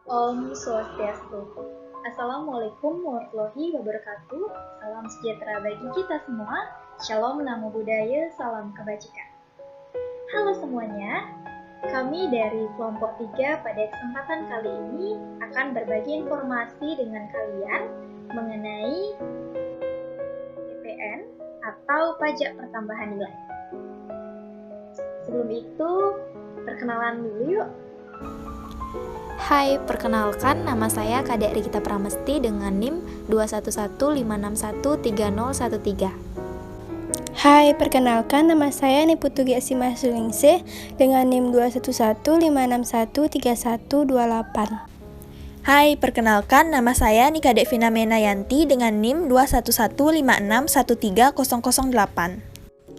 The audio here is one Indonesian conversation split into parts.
Om Swastiastu. Assalamualaikum warahmatullahi wabarakatuh. Salam sejahtera bagi kita semua. Shalom Namo Buddhaya, salam kebajikan. Halo semuanya, kami dari kelompok 3 pada kesempatan kali ini akan berbagi informasi dengan kalian mengenai PPN atau pajak pertambahan nilai. Sebelum itu, perkenalan dulu yuk. Hai, perkenalkan nama saya Kadek Rikita Pramesti dengan NIM 2115613013. Hai, perkenalkan nama saya Niputu Giasima Sulingse dengan NIM 2115613128. Hai, perkenalkan nama saya Nikadek Vina Menayanti dengan NIM 2115611308.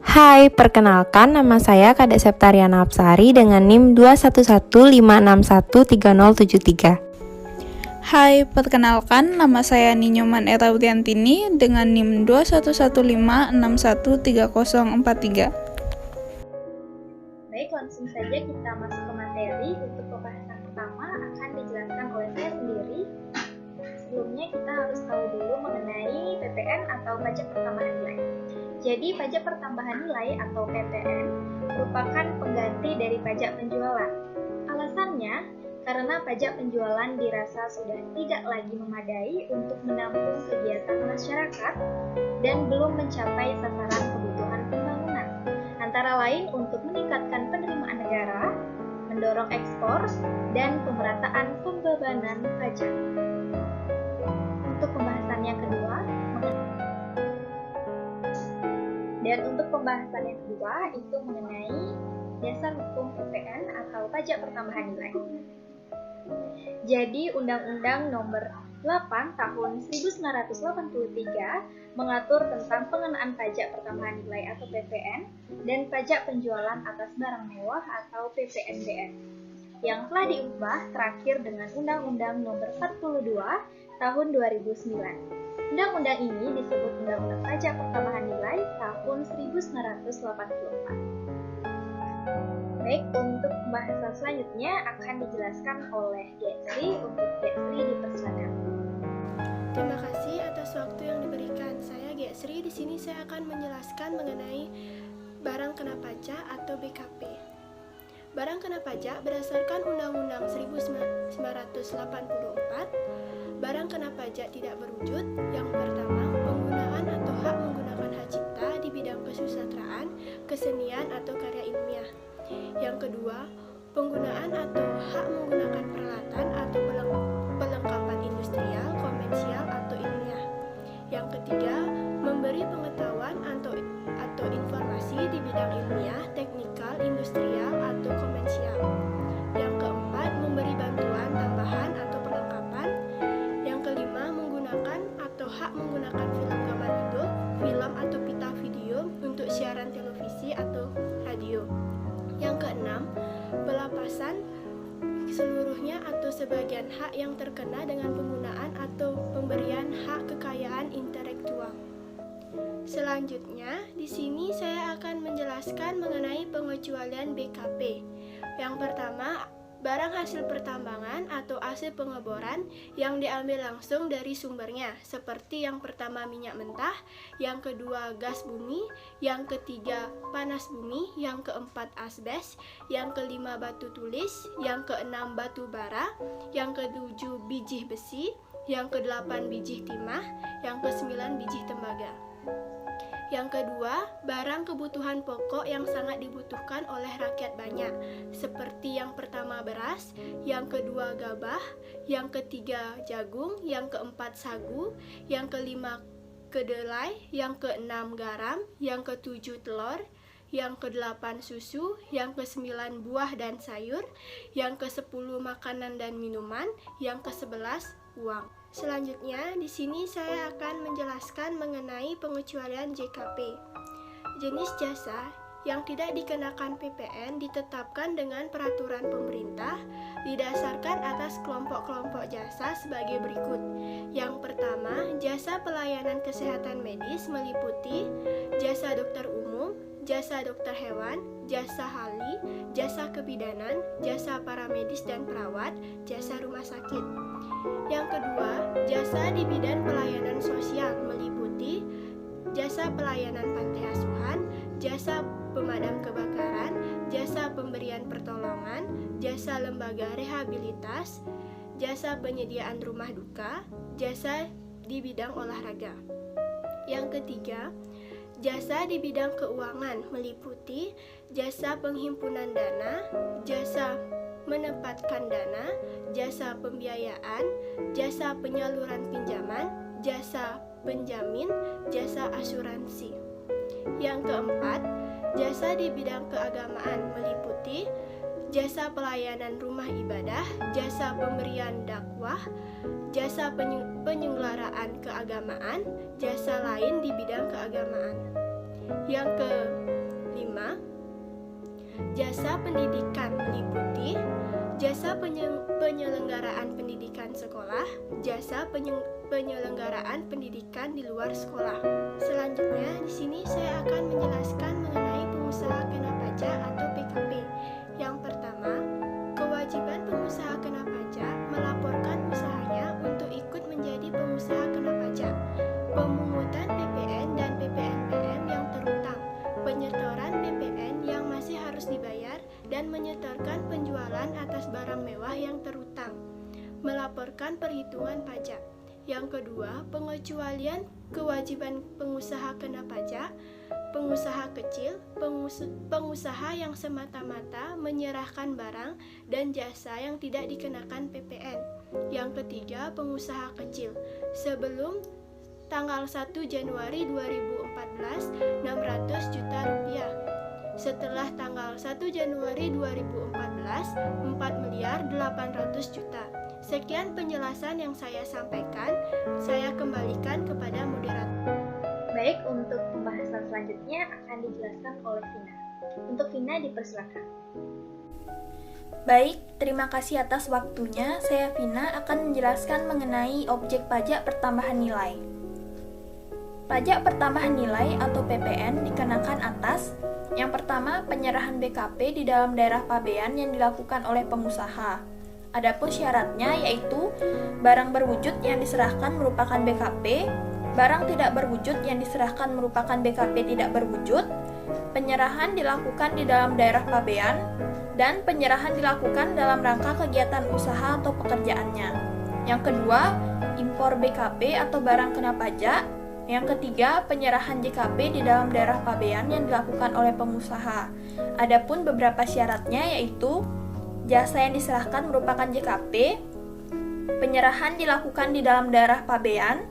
Hai, perkenalkan nama saya Kadek Septariana Apsari dengan NIM 2115613073. Hai, perkenalkan nama saya Ninyoman Erautiantini dengan NIM 2115613043. Baik, langsung saja kita masuk ke materi. Untuk pembahasan pertama akan dijelaskan oleh saya sendiri. Sebelumnya kita harus tahu dulu mengenai PPN atau pajak pertambahan nilai. Jadi pajak pertambahan nilai atau PPN merupakan pengganti dari pajak penjualan. Alasannya, karena pajak penjualan dirasa sudah tidak lagi memadai untuk menampung kegiatan masyarakat dan belum mencapai sasaran kebutuhan pembangunan. Antara lain untuk meningkatkan penerimaan negara, mendorong ekspor, dan pemerataan pembebanan pajak. Untuk pembahasan yang kedua, itu mengenai dasar hukum PPN atau pajak pertambahan nilai. Jadi Undang-Undang Nomor 8 Tahun 1983 mengatur tentang pengenaan pajak pertambahan nilai atau PPN dan pajak penjualan atas barang mewah atau PPNBM yang telah diubah terakhir dengan Undang-Undang Nomor 42 Tahun 2009. Undang-undang ini disebut Undang-Undang Pajak Pertambahan Nilai tahun 1984. Baik, untuk pembahasan selanjutnya akan dijelaskan oleh Gesri. Untuk Gesri dipersilakan. Terima kasih atas waktu yang diberikan. Saya Gesri. Di sini saya akan menjelaskan mengenai barang kena pajak atau BKP. Barang kena pajak berdasarkan Undang-Undang 1984. Barang kena pajak tidak berwujud. Yang pertama, penggunaan atau hak menggunakan hak cipta di bidang kesusastraan, kesenian atau karya ilmiah. Yang kedua, penggunaan atau hak menggunakan peralatan atau perlengkapan industrial, komersial atau ilmiah. Yang ketiga, memberi pengetahuan atau informasi di bidang ilmiah, teknikal, industrial atau komersial. Yang keempat, memberi bantuan tambahan atau perlengkapan. Yang kelima, menggunakan atau hak menggunakan film gambar hidup, film atau pita video untuk siaran televisi atau radio. Yang keenam, pelepasan seluruhnya atau sebagian hak yang terkena dengan penggunaan atau pemberian hak kekayaan intelektual. Selanjutnya, di sini saya akan menjelaskan mengenai pengecualian BKP. Yang pertama, barang hasil pertambangan atau hasil pengeboran yang diambil langsung dari sumbernya, seperti yang pertama minyak mentah, yang kedua gas bumi, yang ketiga panas bumi, yang keempat asbes, yang kelima batu tulis, yang keenam batu bara, yang ketujuh biji besi, yang kedelapan biji timah, yang kesembilan biji tembaga. Yang kedua, barang kebutuhan pokok yang sangat dibutuhkan oleh rakyat banyak, seperti yang pertama beras, yang kedua gabah, yang ketiga jagung, yang keempat sagu, yang kelima kedelai, yang keenam garam, yang ketujuh telur, yang kedelapan susu, yang kesembilan buah dan sayur, yang kesepuluh makanan dan minuman, yang kesebelas uang. Selanjutnya, di sini saya akan menjelaskan mengenai pengecualian JKP. Jenis jasa yang tidak dikenakan PPN ditetapkan dengan peraturan pemerintah didasarkan atas kelompok-kelompok jasa sebagai berikut. Yang pertama, jasa pelayanan kesehatan medis meliputi jasa dokter umum, jasa dokter hewan, jasa hali, jasa kebidanan, jasa paramedis dan perawat, jasa rumah sakit. Yang kedua, jasa di bidang pelayanan sosial meliputi jasa pelayanan panti asuhan, jasa pemadam kebakaran, jasa pemberian pertolongan, jasa lembaga rehabilitas, jasa penyediaan rumah duka, jasa di bidang olahraga. Yang ketiga, jasa di bidang keuangan meliputi jasa penghimpunan dana, jasa menempatkan dana, jasa pembiayaan, jasa penyaluran pinjaman, jasa penjamin, jasa asuransi. Yang keempat, jasa di bidang keagamaan meliputi jasa pelayanan rumah ibadah, jasa pemberian dakwah, jasa penyelenggaraan keagamaan, jasa lain di bidang keagamaan. Yang kelima, jasa pendidikan meliputi jasa penyelenggaraan pendidikan sekolah, jasa penyelenggaraan pendidikan di luar sekolah. Selanjutnya, di sini saya akan menjelaskan mengenai pengusaha kena pajak atau PKP. Yang pertama, kewajiban pengusaha kena pajak melaporkan usahanya untuk ikut menjadi pengusaha kena pajak, pemungutan PPN dan PPNBM yang terutang, penyetoran PPN yang masih harus dibayar, dan menyetorkan penjualan atas barang mewah yang terutang, melaporkan perhitungan pajak. Yang kedua, pengecualian kewajiban pengusaha kena pajak, pengusaha kecil, pengusaha yang semata-mata menyerahkan barang dan jasa yang tidak dikenakan PPN. Yang ketiga, pengusaha kecil. Sebelum tanggal 1 Januari 2014, 600 juta rupiah. Setelah tanggal 1 Januari 2014, 4 miliar 800 juta. Sekian penjelasan yang saya sampaikan. Saya kembalikan kepada moderator. Baik, untuk pembahasan selanjutnya akan dijelaskan oleh Vina. Untuk Vina dipersilakan. Baik, terima kasih atas waktunya. Saya Vina akan menjelaskan mengenai objek pajak pertambahan nilai. Pajak pertambahan nilai atau PPN dikenakan atas yang pertama, penyerahan BKP di dalam daerah pabean yang dilakukan oleh pengusaha. Adapun syaratnya yaitu barang berwujud yang diserahkan merupakan BKP, barang tidak berwujud yang diserahkan merupakan BKP tidak berwujud, penyerahan dilakukan di dalam daerah pabean, dan penyerahan dilakukan dalam rangka kegiatan usaha atau pekerjaannya. Yang kedua, impor BKP atau barang kena pajak. Yang ketiga, penyerahan JKP di dalam daerah pabean yang dilakukan oleh pengusaha. Adapun beberapa syaratnya yaitu jasa yang diserahkan merupakan JKP, penyerahan dilakukan di dalam daerah pabean,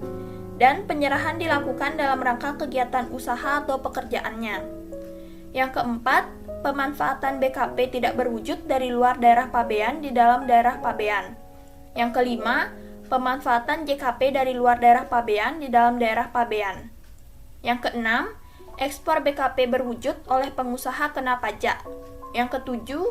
dan penyerahan dilakukan dalam rangka kegiatan usaha atau pekerjaannya. Yang keempat, pemanfaatan BKP tidak berwujud dari luar daerah pabean di dalam daerah pabean. Yang kelima, pemanfaatan JKP dari luar daerah pabean di dalam daerah pabean. Yang keenam, ekspor BKP berwujud oleh pengusaha kena pajak. Yang ketujuh,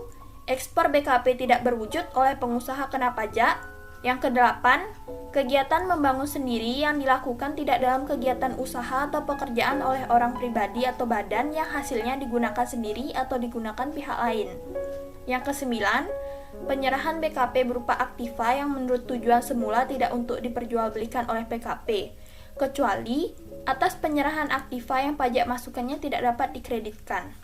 ekspor BKP tidak berwujud oleh pengusaha kena pajak. Yang kedelapan, kegiatan membangun sendiri yang dilakukan tidak dalam kegiatan usaha atau pekerjaan oleh orang pribadi atau badan yang hasilnya digunakan sendiri atau digunakan pihak lain. Yang kesembilan, penyerahan BKP berupa aktiva yang menurut tujuan semula tidak untuk diperjualbelikan oleh PKP, kecuali atas penyerahan aktiva yang pajak masukannya tidak dapat dikreditkan.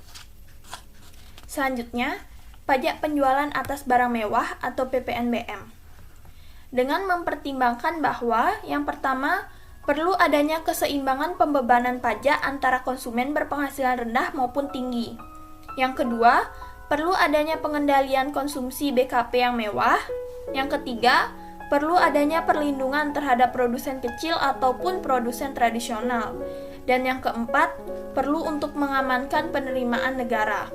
Selanjutnya, pajak penjualan atas barang mewah atau PPNBM. Dengan mempertimbangkan bahwa yang pertama, perlu adanya keseimbangan pembebanan pajak antara konsumen berpenghasilan rendah maupun tinggi. Yang kedua, perlu adanya pengendalian konsumsi BKP yang mewah. Yang ketiga, perlu adanya perlindungan terhadap produsen kecil ataupun produsen tradisional. Dan yang keempat, perlu untuk mengamankan penerimaan negara.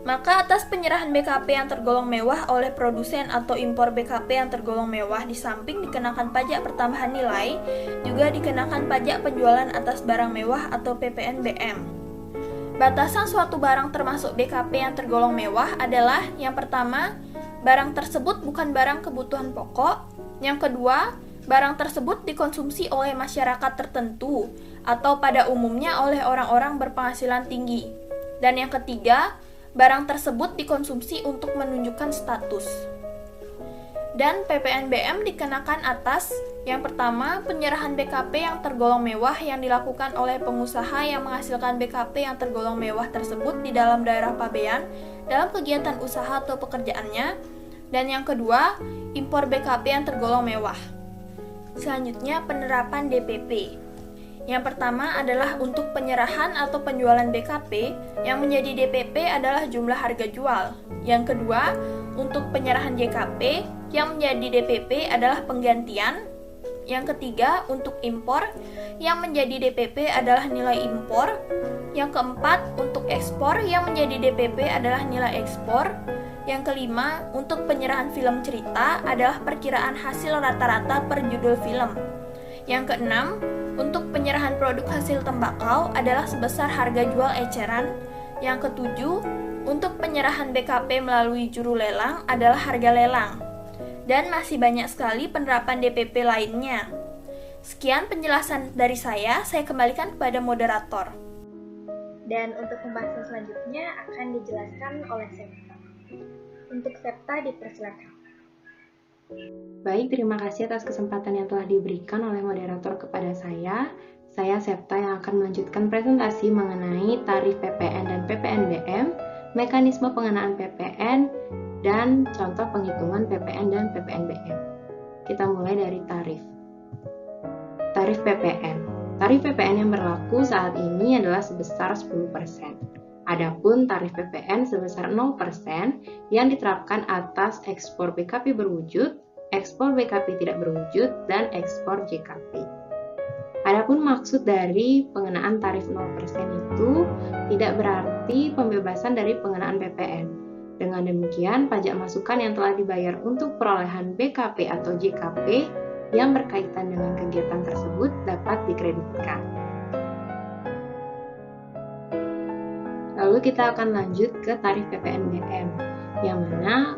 Maka atas penyerahan BKP yang tergolong mewah oleh produsen atau impor BKP yang tergolong mewah di samping dikenakan pajak pertambahan nilai, juga dikenakan pajak penjualan atas barang mewah atau PPNBM. Batasan suatu barang termasuk BKP yang tergolong mewah adalah yang pertama, barang tersebut bukan barang kebutuhan pokok. Yang kedua, barang tersebut dikonsumsi oleh masyarakat tertentu atau pada umumnya oleh orang-orang berpenghasilan tinggi. Dan yang ketiga, barang tersebut dikonsumsi untuk menunjukkan status. Dan PPNBM dikenakan atas yang pertama, penyerahan BKP yang tergolong mewah yang dilakukan oleh pengusaha yang menghasilkan BKP yang tergolong mewah tersebut di dalam daerah pabean dalam kegiatan usaha atau pekerjaannya. Dan yang kedua, impor BKP yang tergolong mewah. Selanjutnya, penerapan DPP. Yang pertama adalah untuk penyerahan atau penjualan BKP, yang menjadi DPP adalah jumlah harga jual. Yang kedua, untuk penyerahan JKP, yang menjadi DPP adalah penggantian. Yang ketiga, untuk impor, yang menjadi DPP adalah nilai impor. Yang keempat, untuk ekspor, yang menjadi DPP adalah nilai ekspor. Yang kelima, untuk penyerahan film cerita adalah perkiraan hasil rata-rata per judul film. Yang keenam, untuk penyerahan produk hasil tembakau adalah sebesar harga jual eceran. Yang ketujuh, untuk penyerahan BKP melalui juru lelang adalah harga lelang. Dan masih banyak sekali penerapan DPP lainnya. Sekian penjelasan dari saya kembalikan kepada moderator. Dan untuk pembahasan selanjutnya akan dijelaskan oleh Septa. Untuk Septa dipersilakan. Baik, terima kasih atas kesempatan yang telah diberikan oleh moderator kepada saya. Saya Septa yang akan melanjutkan presentasi mengenai tarif PPN dan PPNBM, mekanisme pengenaan PPN, dan contoh penghitungan PPN dan PPNBM. Kita mulai dari tarif. Tarif PPN. Tarif PPN yang berlaku saat ini adalah sebesar 10%. Adapun tarif PPN sebesar 0% yang diterapkan atas ekspor BKP berwujud, ekspor BKP tidak berwujud, dan ekspor JKP. Adapun maksud dari pengenaan tarif 0% itu tidak berarti pembebasan dari pengenaan PPN. Dengan demikian, pajak masukan yang telah dibayar untuk perolehan BKP atau JKP yang berkaitan dengan kegiatan tersebut dapat dikreditkan. Lalu kita akan lanjut ke tarif PPNBM, yang mana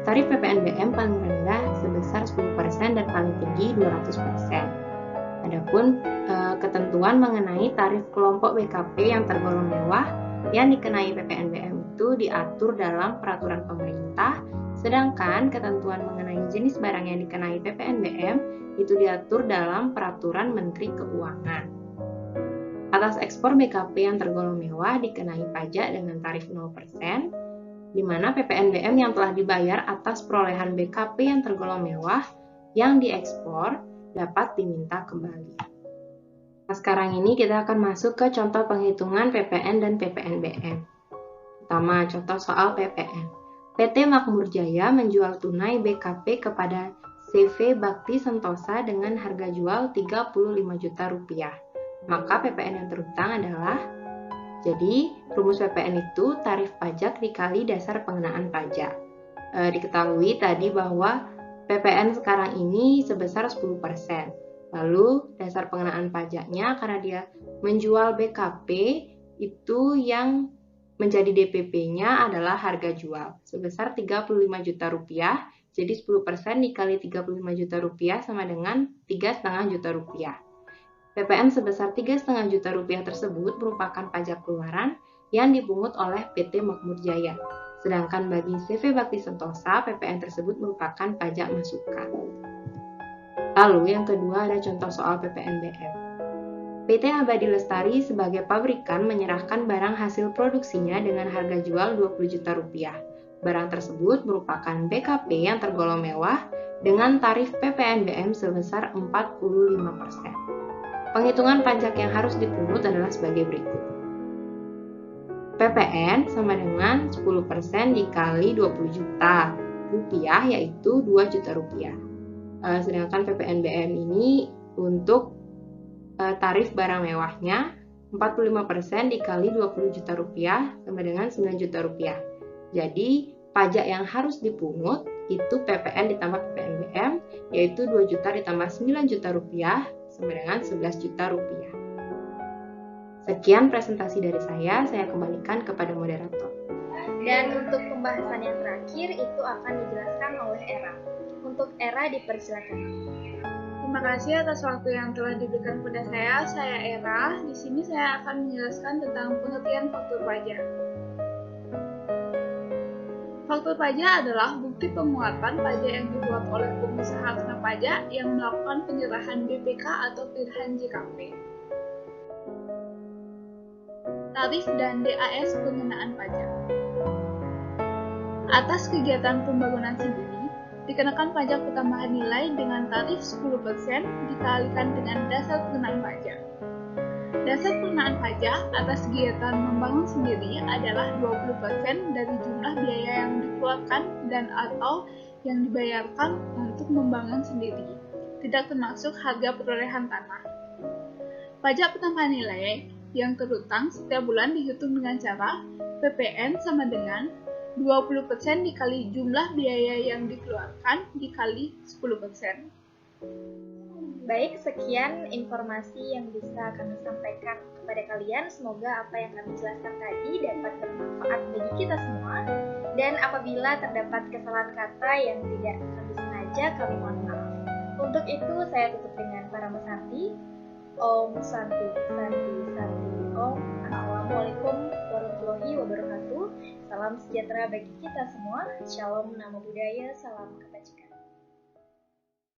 tarif PPNBM paling rendah sebesar 10% dan paling tinggi 200%. Adapun ketentuan mengenai tarif kelompok BKP yang tergolong mewah yang dikenai PPNBM itu diatur dalam peraturan pemerintah, sedangkan ketentuan mengenai jenis barang yang dikenai PPNBM itu diatur dalam peraturan Menteri Keuangan. Atas ekspor BKP yang tergolong mewah dikenai pajak dengan tarif 0%, di mana PPNBM yang telah dibayar atas perolehan BKP yang tergolong mewah yang diekspor dapat diminta kembali. Nah, sekarang ini kita akan masuk ke contoh penghitungan PPN dan PPNBM. Pertama, contoh soal PPN. PT Makmur Jaya menjual tunai BKP kepada CV Bakti Sentosa dengan harga jual Rp35 juta. Maka PPN yang terhutang adalah, jadi rumus PPN itu tarif pajak dikali dasar pengenaan pajak. Diketahui tadi bahwa PPN sekarang ini sebesar 10%. Lalu dasar pengenaan pajaknya karena dia menjual BKP itu yang menjadi DPP-nya adalah harga jual sebesar Rp35 juta. Jadi 10% dikali Rp35 juta sama dengan Rp3,5 juta. PPN sebesar Rp3,5 juta tersebut merupakan pajak keluaran yang dipungut oleh PT Makmur Jaya. Sedangkan bagi CV Bakti Sentosa, PPN tersebut merupakan pajak masukan. Lalu yang kedua ada contoh soal PPNBM. PT Abadi Lestari sebagai pabrikan menyerahkan barang hasil produksinya dengan harga jual Rp20 juta. Barang tersebut merupakan BKP yang tergolong mewah dengan tarif PPNBM sebesar 45%. Penghitungan pajak yang harus dipungut adalah sebagai berikut. PPN sama dengan 10% dikali Rp20 juta, yaitu Rp2 juta. Sedangkan PPNBM ini untuk tarif barang mewahnya 45% dikali Rp20 juta sama dengan Rp9 juta. Jadi pajak yang harus dipungut itu PPN ditambah PPNBM yaitu 2 juta ditambah 9 juta rupiah sama dengan 11 juta rupiah. Sekian presentasi dari saya kembalikan kepada moderator. Dan untuk pembahasan yang terakhir itu akan dijelaskan oleh Era. Untuk Era dipersilakan. Terima kasih atas waktu yang telah diberikan kepada saya. Saya Era. Di sini saya akan menjelaskan tentang pengertian faktur pajak. Faktur pajak adalah bukti penguatan pajak yang dibuat oleh pengusaha kena pajak yang melakukan penyerahan BPK atau penyerahan JKP. Tarif dan DAS pengenaan pajak. Atas kegiatan pembangunan sendiri, dikenakan pajak pertambahan nilai dengan tarif 10% dikalikan dengan dasar pengenaan pajak. Dasar pengenaan pajak atas kegiatan membangun sendiri adalah 20% dari jumlah biaya yang dikeluarkan dan atau yang dibayarkan untuk membangun sendiri, tidak termasuk harga perolehan tanah. Pajak pertambahan nilai yang terutang setiap bulan dihitung dengan cara PPN sama dengan 20% dikali jumlah biaya yang dikeluarkan dikali 10%. Baik, sekian informasi yang bisa kami sampaikan kepada kalian. Semoga apa yang kami jelaskan tadi dapat bermanfaat bagi kita semua. Dan apabila terdapat kesalahan kata yang tidak kami sengaja, kami mohon maaf. Untuk itu, saya tutup dengan Parama Santi. Om Santi, Santi, Santi, Om. Assalamualaikum warahmatullahi wabarakatuh. Salam sejahtera bagi kita semua. Shalom, Namo Buddhaya, salam kebajikan.